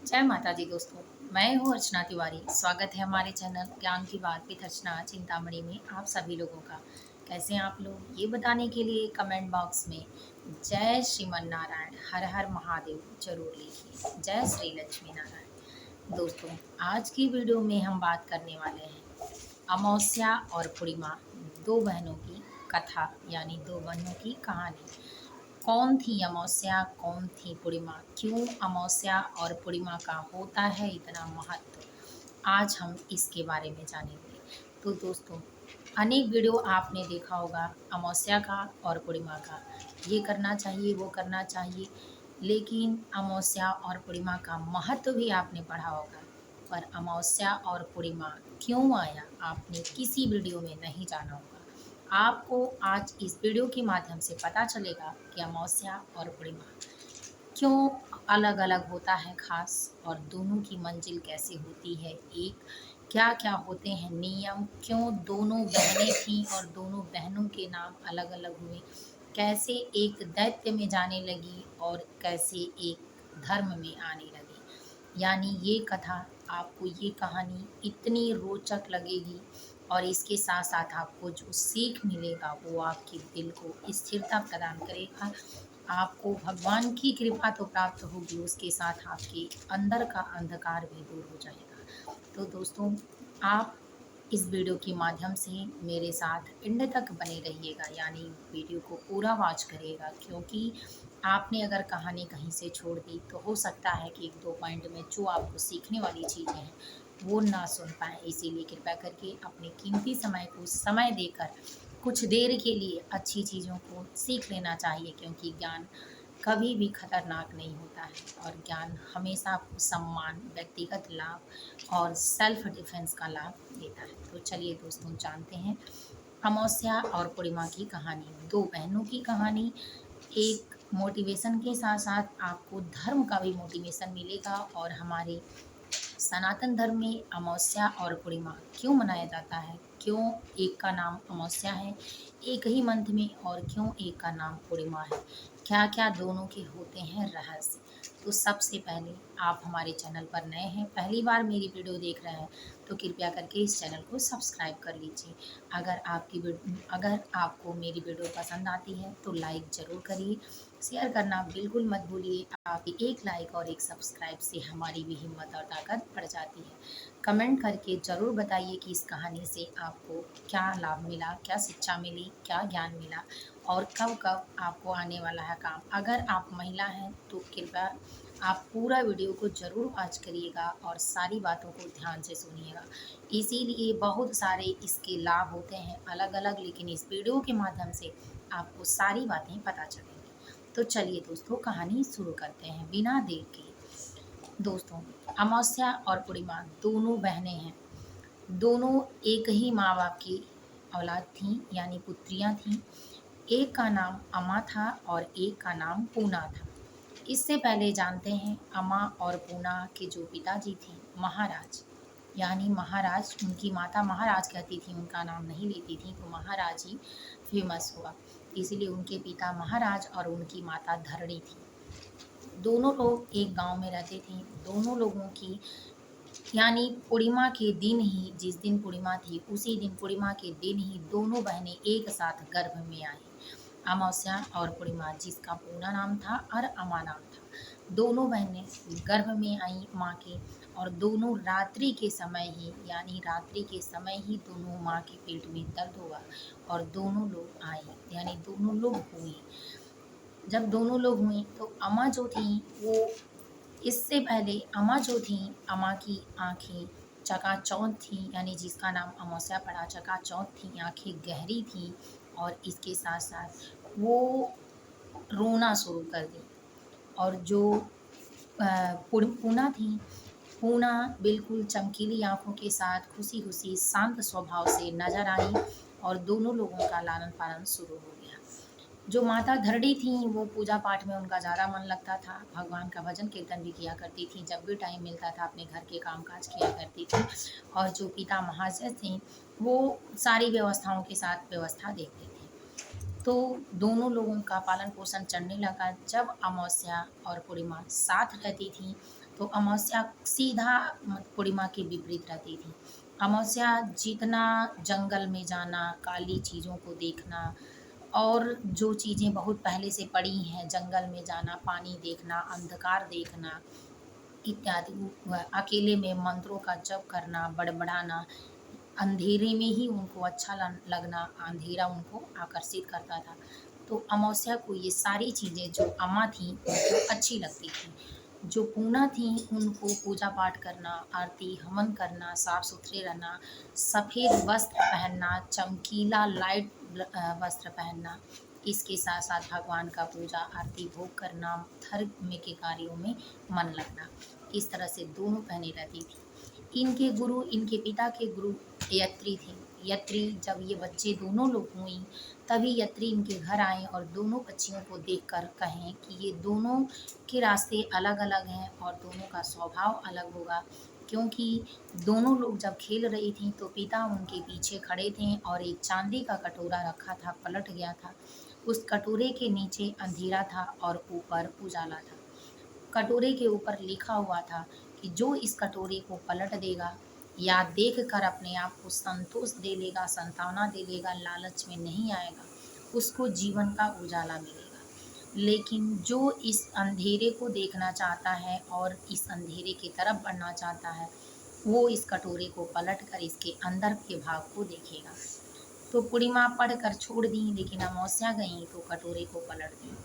जय माता दी दोस्तों। मैं हूँ अर्चना तिवारी। स्वागत है हमारे चैनल ज्ञान की बात विद अर्चना चिंतामणि में आप सभी लोगों का। कैसे हैं आप लोग, ये बताने के लिए कमेंट बॉक्स में जय श्रीमन नारायण हर हर महादेव जरूर लिखिए। जय श्री लक्ष्मी नारायण। दोस्तों, आज की वीडियो में हम बात करने वाले हैं अमावस्या और पूर्णिमा, दो बहनों की कथा यानी दो बहनों की कहानी। कौन थी अमावस्या, कौन थी पूर्णिमा, क्यों अमावस्या और पूर्णिमा का होता है इतना महत्व, आज हम इसके बारे में जानेंगे। तो दोस्तों, अनेक वीडियो आपने देखा होगा अमावस्या का और पूर्णिमा का, ये करना चाहिए वो करना चाहिए, लेकिन अमावस्या और पूर्णिमा का महत्व भी आपने पढ़ा होगा, पर अमावस्या और पूर्णिमा क्यों आया आपने किसी वीडियो में नहीं जाना होगा। आपको आज इस वीडियो के माध्यम से पता चलेगा कि अमावस्या और पूर्णिमा क्यों अलग अलग होता है खास, और दोनों की मंजिल कैसे होती है एक, क्या क्या होते हैं नियम, क्यों दोनों बहनें थीं और दोनों बहनों के नाम अलग अलग हुए, कैसे एक दैत्य में जाने लगी और कैसे एक धर्म में आने लगी। यानी ये कथा आपको, ये कहानी इतनी रोचक लगेगी और इसके साथ साथ आपको जो सीख मिलेगा वो आपके दिल को स्थिरता प्रदान करेगा। आपको भगवान की कृपा तो प्राप्त होगी, उसके साथ आपके अंदर का अंधकार भी दूर हो जाएगा। तो दोस्तों, आप इस वीडियो के माध्यम से मेरे साथ एंड तक बने रहिएगा, यानी वीडियो को पूरा वॉच करिएगा, क्योंकि आपने अगर कहानी कहीं से छोड़ दी तो हो सकता है कि एक दो पॉइंट में जो आपको सीखने वाली चीज़ें हैं वो ना सुन पाएँ। इसीलिए कृपया करके अपने कीमती समय को समय देकर कुछ देर के लिए अच्छी चीज़ों को सीख लेना चाहिए, क्योंकि ज्ञान कभी भी खतरनाक नहीं होता है और ज्ञान हमेशा आपको सम्मान, व्यक्तिगत लाभ और सेल्फ डिफेंस का लाभ देता है। तो चलिए दोस्तों, जानते हैं अमावस्या और पूर्णिमा की कहानी, दो बहनों की कहानी। एक मोटिवेशन के साथ साथ आपको धर्म का भी मोटिवेशन मिलेगा, और हमारे सनातन धर्म में अमावस्या और पूर्णिमा क्यों मनाया जाता है, क्यों एक का नाम अमावस्या है एक ही मंथ में और क्यों एक का नाम पूर्णिमा है, क्या क्या दोनों के होते हैं रहस्य। तो सबसे पहले, आप हमारे चैनल पर नए हैं, पहली बार मेरी वीडियो देख रहे हैं, तो कृपया करके इस चैनल को सब्सक्राइब कर लीजिए। अगर आपको मेरी वीडियो पसंद आती है तो लाइक ज़रूर करिए, शेयर करना बिल्कुल मत भूलिए। आपकी एक लाइक और एक सब्सक्राइब से हमारी भी हिम्मत और ताकत बढ़ जाती है। कमेंट करके ज़रूर बताइए कि इस कहानी से आपको क्या लाभ मिला, क्या शिक्षा मिली, क्या ज्ञान मिला, और कब कब आपको आने वाला है काम। अगर आप महिला हैं तो कृपया आप पूरा वीडियो को ज़रूर वॉच करिएगा और सारी बातों को ध्यान से सुनिएगा। इसीलिए बहुत सारे इसके लाभ होते हैं अलग अलग, लेकिन इस वीडियो के माध्यम से आपको सारी बातें पता चलेंगी। तो चलिए दोस्तों, कहानी शुरू करते हैं बिना देर के। दोस्तों, अमावस्या और पूर्णिमा दोनों बहनें हैं। दोनों एक ही माँ बाप की औलाद थीं, यानी पुत्रियां थीं। एक का नाम अमा था और एक का नाम पूना था। इससे पहले जानते हैं अमा और पूना के जो पिताजी थे महाराज, यानी महाराज, उनकी माता महाराज कहती थी, उनका नाम नहीं लेती थी, तो महाराज ही फेमस हुआ। इसीलिए उनके पिता महाराज और उनकी माता धरणी थी। दोनों लोग एक गांव में रहते थे। दोनों लोगों की, यानी पूर्णिमा के दिन ही, जिस दिन पूर्णिमा थी उसी दिन, पूर्णिमा के दिन ही दोनों बहनें एक साथ गर्भ में आई। अमावस्या और पूर्णिमा, जिसका पूरा नाम था और अमा नाम था। दोनों बहनें गर्भ में आई माँ के, और दोनों रात्रि के समय ही, यानी रात्रि के समय ही दोनों माँ के पेट में दर्द हुआ और दोनों लोग आए, यानी दोनों लोग हुए। जब दोनों लोग हुई तो अमा जो थी वो, इससे पहले अमा जो थी, अमा की आंखें चकाचौंध थी, यानी जिसका नाम अमावस्या पड़ा, चकाचौंध थी, आंखें गहरी थी, और इसके साथ साथ वो रोना शुरू कर दी। और जो पूना थी, पूना बिल्कुल चमकीली आंखों के साथ खुशी खुशी शांत स्वभाव से नजर आई, और दोनों लोगों का लालन पालन शुरू हो गया। जो माता धरणी थी वो पूजा पाठ में उनका ज़्यादा मन लगता था, भगवान का भजन कीर्तन भी किया करती थी, जब भी टाइम मिलता था अपने घर के काम काज किया करती थी। और जो पिता महाशय थे वो सारी व्यवस्थाओं के साथ व्यवस्था देखते थे। तो दोनों लोगों का पालन पोषण चलने लगा। जब अमावस्या और पूर्णिमा साथ रहती थी तो अमावस्या सीधा पूर्णिमा के विपरीत रहती थी। अमावस्या जितना जंगल में जाना, काली चीज़ों को देखना और जो चीज़ें बहुत पहले से पड़ी हैं, जंगल में जाना, पानी देखना, अंधकार देखना इत्यादि, अकेले में मंत्रों का जप करना, बड़बड़ाना, अंधेरे में ही उनको अच्छा लगना, अंधेरा उनको आकर्षित करता था। तो अमावस्या को ये सारी चीज़ें जो अम्मा थीं उनको अच्छी लगती थी। जो पूना थीं उनको पूजा पाठ करना, आरती हवन करना, साफ सुथरे रहना, सफ़ेद वस्त्र पहनना, चमकीला लाइट वस्त्र पहनना, इसके साथ साथ भगवान का पूजा आरती भोग करना, धर्म के कार्यों में मन लगना, इस तरह से दोनों पहने रहती थी। इनके गुरु, इनके पिता के गुरु यत्री थे। यत्री जब ये बच्चे दोनों लोग हुई तभी यत्री इनके घर आए और दोनों बच्चियों को देखकर कहें कि ये दोनों के रास्ते अलग अलग हैं और दोनों का स्वभाव अलग होगा, क्योंकि दोनों लोग जब खेल रही थी तो पिता उनके पीछे खड़े थे और एक चांदी का कटोरा रखा था, पलट गया था। उस कटोरे के नीचे अंधेरा था और ऊपर उजाला था। कटोरे के ऊपर लिखा हुआ था कि जो इस कटोरे को पलट देगा या देख कर अपने आप को संतोष दे लेगा, संतावना दे लेगा, लालच में नहीं आएगा, उसको जीवन का उजाला मिलेगा। लेकिन जो इस अंधेरे को देखना चाहता है और इस अंधेरे की तरफ बढ़ना चाहता है, वो इस कटोरे को पलट कर इसके अंदर के भाग को देखेगा। तो पूर्णिमा पढ़ कर छोड़ दी, लेकिन अमावस्या गई तो कटोरे को पलट दी,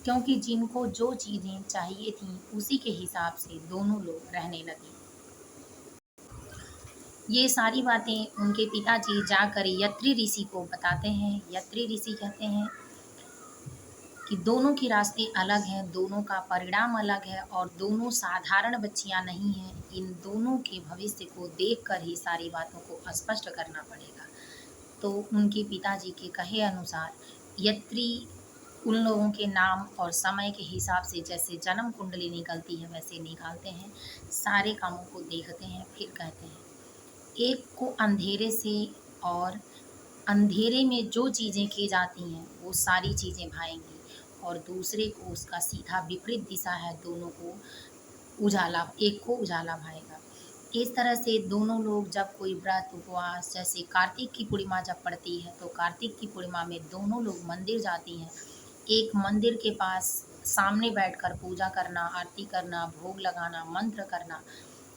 क्योंकि जिनको जो चीज़ें चाहिए थीं उसी के हिसाब से दोनों लोग रहने लगे। ये सारी बातें उनके पिताजी जाकर यत्री ऋषि को बताते हैं। यत्री ऋषि कहते हैं कि दोनों के रास्ते अलग हैं, दोनों का परिणाम अलग है और दोनों साधारण बच्चियां नहीं हैं। इन दोनों के भविष्य को देखकर ही सारी बातों को स्पष्ट करना पड़ेगा। तो उनके पिताजी के कहे अनुसार यत्री उन लोगों के नाम और समय के हिसाब से जैसे जन्म कुंडली निकलती है वैसे निकालते हैं, सारे कामों को देखते हैं, फिर कहते हैं एक को अंधेरे से और अंधेरे में जो चीज़ें की जाती हैं वो सारी चीज़ें भाएंगी और दूसरे को उसका सीधा विपरीत दिशा है, दोनों को उजाला, एक को उजाला भाएगा। इस तरह से दोनों लोग जब कोई व्रत उपवास, जैसे कार्तिक की पूर्णिमा जब पड़ती है तो कार्तिक की पूर्णिमा में दोनों लोग मंदिर जाती हैं। एक मंदिर के पास सामने बैठकर पूजा करना, आरती करना, भोग लगाना, मंत्र करना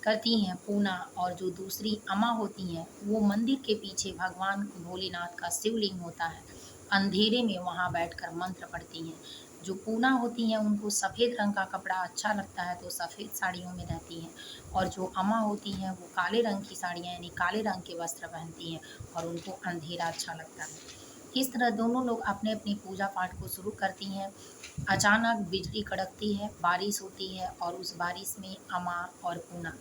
करती हैं पूना, और जो दूसरी अम्मा होती हैं वो मंदिर के पीछे भगवान भोलेनाथ का शिवलिंग होता है, अंधेरे में वहाँ बैठकर मंत्र पढ़ती हैं। जो पूना होती हैं उनको सफ़ेद रंग का कपड़ा अच्छा लगता है तो सफ़ेद साड़ियों में रहती हैं, और जो अम्मा होती हैं वो काले रंग की साड़ियाँ यानी काले रंग के वस्त्र पहनती हैं और उनको अंधेरा अच्छा लगता है। इस तरह दोनों लोग अपने अपनी पूजा पाठ को शुरू करती हैं। अचानक बिजली कड़कती है, बारिश होती है और उस बारिश में अम्मा और पूना,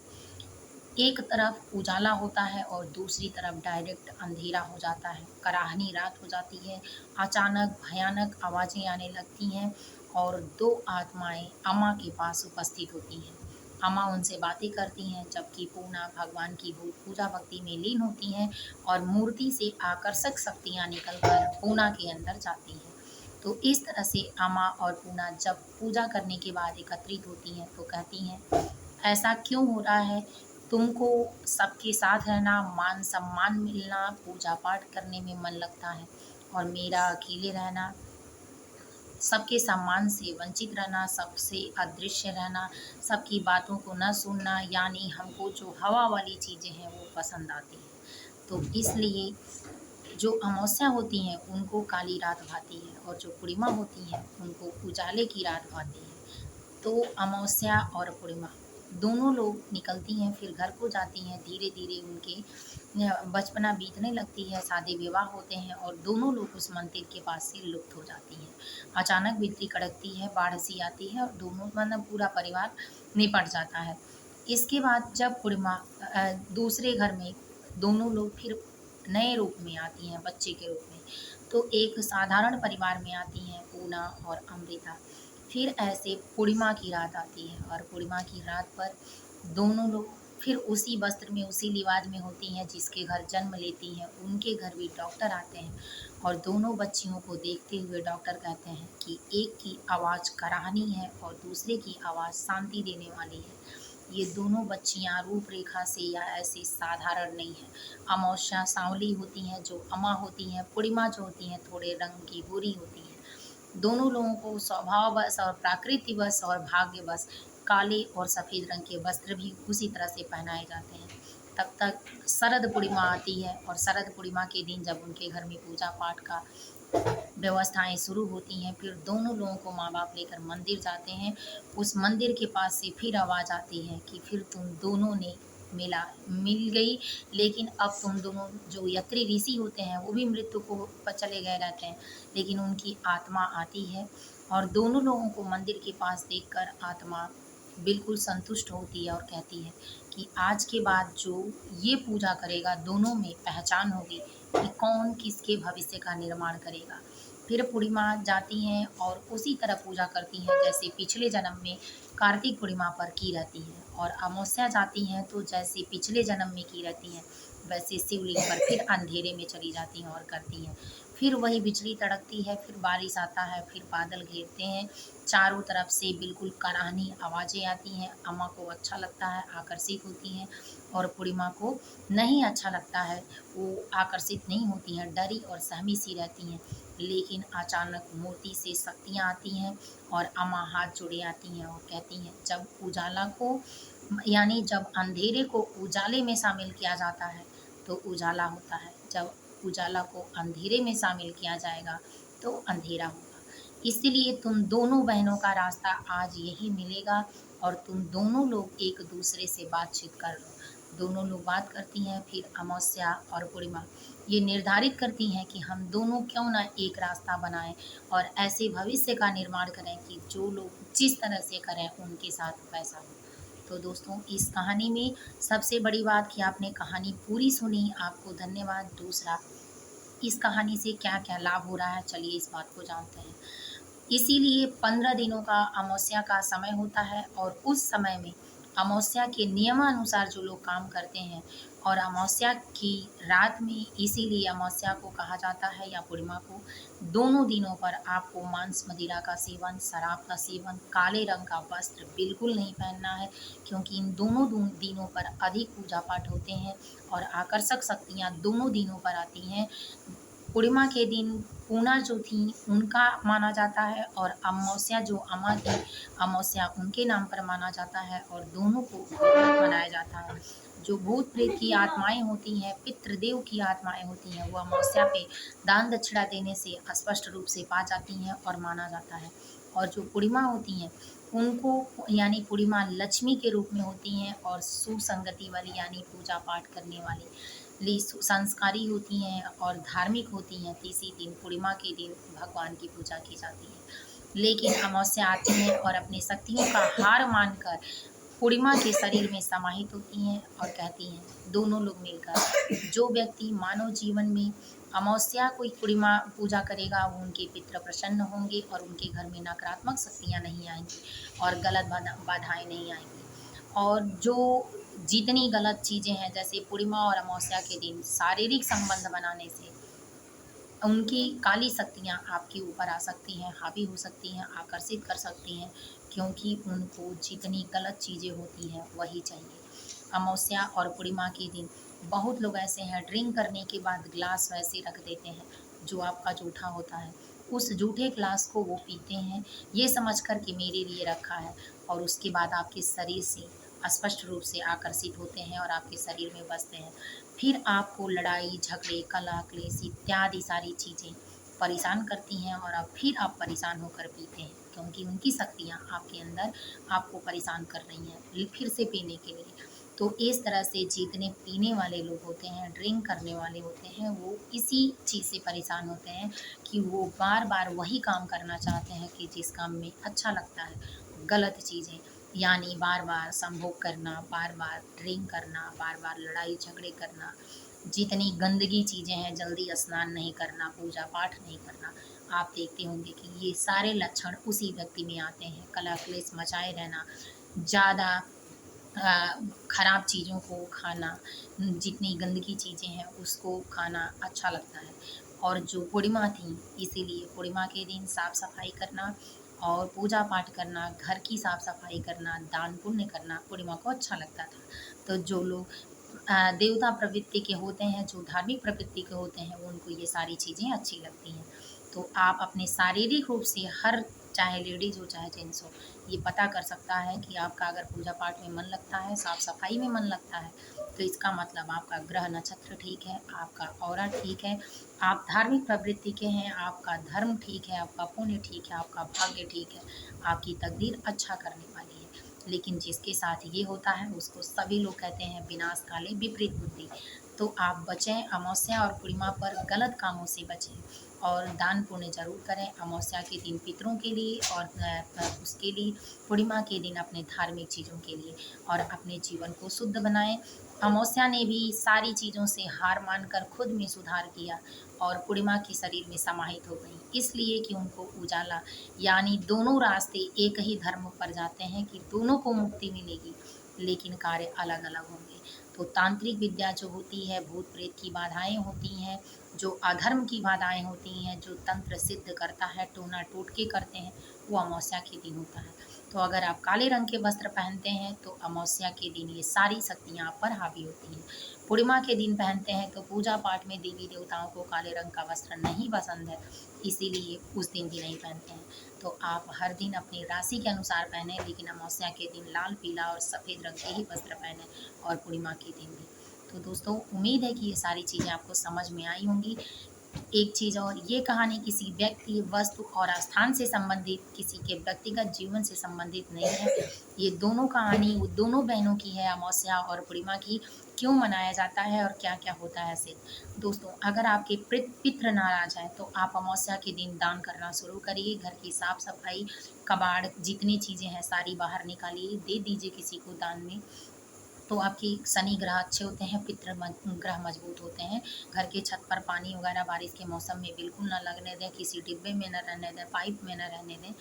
एक तरफ उजाला होता है और दूसरी तरफ डायरेक्ट अंधेरा हो जाता है, कराहनी रात हो जाती है। अचानक भयानक आवाज़ें आने लगती हैं और दो आत्माएं अम्मा के पास उपस्थित होती हैं। अम्मा उनसे बातें करती हैं जबकि पूना भगवान की पूजा भक्ति में लीन होती हैं और मूर्ति से आकर्षक शक्तियाँ निकलकर पूना के अंदर जाती हैं। तो इस तरह से अम्मा और पूना जब पूजा करने के बाद एकत्रित होती हैं तो कहती हैं ऐसा क्यों हो रहा है, तुमको सबके साथ रहना, मान सम्मान मिलना, पूजा पाठ करने में मन लगता है और मेरा अकेले रहना, सबके सम्मान से वंचित रहना, सबसे अदृश्य रहना, सबकी बातों को न सुनना, यानी हमको जो हवा वाली चीज़ें हैं वो पसंद आती हैं। तो इसलिए जो अमावस्या होती हैं उनको काली रात भाती है और जो पूर्णिमा होती हैं उनको उजाले की रात भाती है। तो अमावस्या और पूर्णिमा दोनों लोग निकलती हैं, फिर घर को जाती हैं। धीरे धीरे उनके बचपना बीतने लगती है, शादी विवाह होते हैं और दोनों लोग उस मंदिर के पास से लुप्त हो जाती हैं। अचानक बिजली कड़कती है, बाढ़ सी आती है और दोनों मतलब पूरा परिवार निपट जाता है। इसके बाद जब पूर्णिमा दूसरे घर में दोनों लोग फिर नए रूप में आती हैं, बच्चे के रूप में, तो एक साधारण परिवार में आती हैं पूना और अमृता। फिर ऐसे पूर्णिमा की रात आती है और पूर्णिमा की रात पर दोनों लोग फिर उसी वस्त्र में, उसी लिबास में होती हैं जिसके घर जन्म लेती हैं, उनके घर भी डॉक्टर आते हैं और दोनों बच्चियों को देखते हुए डॉक्टर कहते हैं कि एक की आवाज़ कराहनी है और दूसरे की आवाज़ शांति देने वाली है। ये दोनों बच्चियाँ रूपरेखा से या ऐसे साधारण नहीं हैं। अमावस्या सांवली होती हैं जो अमा होती हैं, पूर्णिमा जो होती हैं थोड़े रंग की गोरी होती हैं। दोनों लोगों को स्वभाववश और प्रकृतिवश और भाग्यवश काले और सफ़ेद रंग के वस्त्र भी उसी तरह से पहनाए जाते हैं। तब तक शरद पूर्णिमा आती है और शरद पूर्णिमा के दिन जब उनके घर में पूजा पाठ का व्यवस्थाएं शुरू होती हैं, फिर दोनों लोगों को माँ बाप लेकर मंदिर जाते हैं। उस मंदिर के पास से फिर आवाज़ आती है कि फिर तुम दोनों ने मिल गई, लेकिन अब तुम दोनों, जो यत्री ऋषि होते हैं वो भी मृत्यु को पर चले गए रहते हैं, लेकिन उनकी आत्मा आती है और दोनों लोगों को मंदिर के पास देखकर आत्मा बिल्कुल संतुष्ट होती है और कहती है कि आज के बाद जो ये पूजा करेगा दोनों में पहचान होगी कि कौन किसके भविष्य का निर्माण करेगा। फिर पूर्णिमा जाती हैं और उसी तरह पूजा करती हैं जैसे पिछले जन्म में कार्तिक पूर्णिमा पर की रहती है, और अमावस्या जाती हैं तो जैसे पिछले जन्म में की रहती हैं वैसे शिवलिंग पर फिर अंधेरे में चली जाती हैं और करती हैं। फिर वही बिजली तड़कती है, फिर बारिश आता है, फिर बादल घेरते हैं, चारों तरफ से बिल्कुल कराहनी आवाज़ें आती हैं। अम्मा को अच्छा लगता है, आकर्षित होती हैं, और पूर्णिमा को नहीं अच्छा लगता है, वो आकर्षित नहीं होती हैं, डरी और सहमी सी रहती हैं। लेकिन अचानक मूर्ति से शक्तियाँ आती हैं और अम्मा हाथ जोड़े आती हैं और कहती हैं जब उजाला को, यानी जब अंधेरे को उजाले में शामिल किया जाता है तो उजाला होता है, जब उजाला को अंधेरे में शामिल किया जाएगा तो अंधेरा होगा। इसीलिए तुम दोनों बहनों का रास्ता आज यही मिलेगा और तुम दोनों लोग एक दूसरे से बातचीत कर लो। दोनों लोग बात करती हैं, फिर अमावस्या और पूर्णिमा ये निर्धारित करती हैं कि हम दोनों क्यों ना एक रास्ता बनाएं और ऐसे भविष्य का निर्माण करें कि जो लोग जिस तरह से करें उनके साथ वैसा हो। तो दोस्तों, इस कहानी में सबसे बड़ी बात कि आपने कहानी पूरी सुनी, आपको धन्यवाद। दूसरा, इस कहानी से क्या क्या लाभ हो रहा है, चलिए इस बात को जानते हैं। इसीलिए 15 दिनों का अमावस्या का समय होता है और उस समय में अमावस्या के नियमानुसार जो लोग काम करते हैं, और अमावस्या की रात में, इसीलिए अमावस्या को कहा जाता है या पूर्णिमा को, दोनों दिनों पर आपको मांस मदिरा का सेवन, शराब का सेवन, काले रंग का वस्त्र बिल्कुल नहीं पहनना है, क्योंकि इन दोनों दिनों पर अधिक पूजा पाठ होते हैं और आकर्षक शक्तियाँ दोनों दिनों पर आती हैं। पूर्णिमा के दिन पूना जो थी उनका माना जाता है और अमावस्या जो अमा थी, अमावस्या उनके नाम पर माना जाता है और दोनों को व्रत मनाया जाता है। जो भूत प्रेत की आत्माएं होती हैं, पितृदेव की आत्माएं होती हैं, वो अमावस्या पे दान दक्षिणा देने से स्पष्ट रूप से पा जाती हैं और माना जाता है। और जो पूर्णिमा होती हैं उनको, यानी पूर्णिमा लक्ष्मी के रूप में होती हैं और सुसंगति वाली यानी पूजा पाठ करने वाली संस्कारी होती हैं और धार्मिक होती हैं। तीसरी दिन पूर्णिमा के दिन भगवान की पूजा की जाती है। लेकिन अमावस्या आती है और अपनी शक्तियों का हार मानकर पूर्णिमा के शरीर में समाहित होती हैं और कहती हैं दोनों लोग मिलकर, जो व्यक्ति मानव जीवन में अमावस्या को पूर्णिमा पूजा करेगा वो उनके पितृ प्रसन्न होंगे और उनके घर में नकारात्मक शक्तियाँ नहीं आएंगी और गलत बाधाएं नहीं आएंगी। और जो जितनी गलत चीज़ें हैं, जैसे पूर्णिमा और अमावस्या के दिन शारीरिक संबंध बनाने से उनकी काली शक्तियाँ आपके ऊपर आ सकती हैं, हावी हो सकती हैं, आकर्षित कर सकती हैं, क्योंकि उनको जितनी गलत चीज़ें होती हैं वही चाहिए। अमावस्या और पूर्णिमा के दिन बहुत लोग ऐसे हैं ड्रिंक करने के बाद ग्लास वैसे रख देते हैं जो आपका जूठा होता है, उस जूठे ग्लास को वो पीते हैं ये समझकर कि मेरे लिए रखा है, और उसके बाद आपके शरीर से स्पष्ट रूप से आकर्षित होते हैं और आपके शरीर में बसते हैं। फिर आपको लड़ाई झगड़े कलह क्लेश इत्यादि सारी चीज़ें परेशान करती हैं और अब फिर आप परेशान होकर पीते हैं, क्योंकि उनकी शक्तियाँ आपके अंदर आपको परेशान कर रही हैं फिर से पीने के लिए। तो इस तरह से जितने पीने वाले लोग होते हैं, ड्रिंक करने वाले होते हैं, वो इसी चीज़ से परेशान होते हैं कि वो बार बार वही काम करना चाहते हैं कि जिस काम में अच्छा लगता है, गलत चीज़ें, यानी बार बार संभोग करना, बार बार ड्रिंक करना, बार बार लड़ाई झगड़े करना, जितनी गंदगी चीज़ें हैं, जल्दी स्नान नहीं करना, पूजा पाठ नहीं करना। आप देखते होंगे कि ये सारे लक्षण उसी व्यक्ति में आते हैं। कलह क्लेश मचाए रहना, ज़्यादा खराब चीज़ों को खाना, जितनी गंदगी चीज़ें हैं उसको खाना अच्छा लगता है। और जो पूर्णिमा थी, इसीलिए पूर्णिमा के दिन साफ-सफाई करना और पूजा-पाठ करना, घर की साफ-सफाई करना, दान पुण्य करना पूर्णिमा को अच्छा लगता था। तो जो लोग देवता प्रवृत्ति के होते हैं, जो धार्मिक प्रवृत्ति के होते हैं, उनको ये सारी चीज़ें अच्छी लगती हैं। तो आप अपने शारीरिक रूप से हर, चाहे लेडीज़ हो चाहे जेंट्स हो, ये पता कर सकता है कि आपका अगर पूजा-पाठ में मन लगता है, साफ-सफाई में मन लगता है, तो इसका मतलब आपका ग्रह नक्षत्र ठीक है, आपका ऑरा ठीक है, आप धार्मिक प्रवृत्ति के हैं, आपका धर्म ठीक है, आपका पुण्य ठीक है, आपका भाग्य ठीक है, आपकी तकदीर अच्छा करने वाली है। लेकिन जिसके साथ ये होता है उसको सभी लोग कहते हैं विनाश काले विपरीत बुद्धि। तो आप बचें, अमावस्या और पूर्णिमा पर गलत कामों से बचें और दान पुण्य ज़रूर करें। अमावस्या के दिन पितरों के लिए और उसके लिए पूर्णिमा के दिन अपने धार्मिक चीज़ों के लिए, और अपने जीवन को शुद्ध बनाएँ। अमावस्या ने भी सारी चीज़ों से हार मानकर खुद में सुधार किया और पूर्णिमा के शरीर में समाहित हो गईं, इसलिए कि उनको उजाला, यानी दोनों रास्ते एक ही धर्म पर जाते हैं कि दोनों को मुक्ति मिलेगी, लेकिन कार्य अलग-अलग होंगे। तो तांत्रिक विद्या जो होती है, भूत-प्रेत की बाधाएँ होती हैं, जो अधर्म की बाधाएँ होती हैं, जो तंत्र सिद्ध करता है, टोना-टोटके करते हैं, वो अमावस्या के दिन होता है। तो अगर आप काले रंग के वस्त्र पहनते हैं, तो अमावस्या के दिन ये सारी शक्तियाँ आप पर हावी होती हैं। पूर्णिमा के दिन पहनते हैं, तो पूजा-पाठ में देवी-देवताओं को काले रंग का वस्त्र नहीं पसंद है, इसीलिए उस दिन भी नहीं पहनते हैं। तो आप हर दिन अपनी राशि के अनुसार पहने, लेकिन अमावस्या के दिन लाल, पीला और सफ़ेद रंग के ही वस्त्र पहने, और पूर्णिमा के दिन भी। तो दोस्तों, उम्मीद है कि ये सारी चीज़ें आपको समझ में आई होंगी। एक चीज़ और, ये कहानी किसी व्यक्ति, वस्तु और स्थान से संबंधित, किसी के व्यक्तिगत जीवन से संबंधित नहीं है। ये दोनों कहानी वो दोनों बहनों की है, अमावस्या और पूर्णिमा की। क्यों मनाया जाता है और क्या-क्या होता है ऐसे। दोस्तों, अगर आपके पितृ नाराज़ हैं, तो आप अमावस्या के दिन दान करना शुरू करिए। घर की साफ-सफाई, कबाड़, जितनी चीज़ें हैं सारी बाहर निकालिए, दे दीजिए किसी को दान में। तो आपकी शनि ग्रह अच्छे होते हैं, ग्रह मजबूत होते हैं। घर के छत पर पानी वगैरह बारिश के मौसम में बिल्कुल ना लगने दें, किसी डिब्बे में न रहने दें, पाइप में न रहने दें।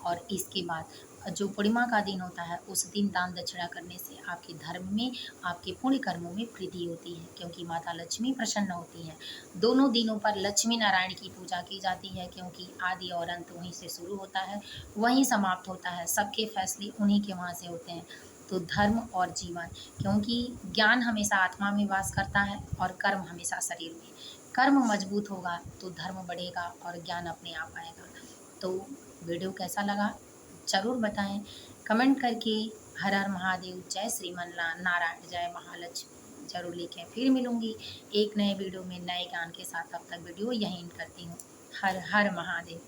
और इसके बाद जो पूर्णिमा का दिन होता है, उस दिन दान दक्षिणा करने से आपके धर्म में, आपके पुण्य कर्मों में वृद्धि होती है, क्योंकि माता लक्ष्मी प्रसन्न होती हैं। दोनों दिनों पर लक्ष्मी नारायण की पूजा की जाती है, क्योंकि आदि और अंत वहीं से शुरू होता है, वहीं समाप्त होता है, सबके फैसले उन्हीं के वहाँ से होते हैं। तो धर्म और जीवन, क्योंकि ज्ञान हमेशा आत्मा में वास करता है और कर्म हमेशा शरीर में। कर्म मजबूत होगा तो धर्म बढ़ेगा और ज्ञान अपने आप आएगा। तो वीडियो कैसा लगा ज़रूर बताएं कमेंट करके। हर हर महादेव, जय श्रीमन नारायण, जय महालक्ष्मी ज़रूर लिखें। फिर मिलूंगी एक नए वीडियो में नए ज्ञान के साथ। तब तक वीडियो यहीं एंड करती हूँ। हर हर महादेव।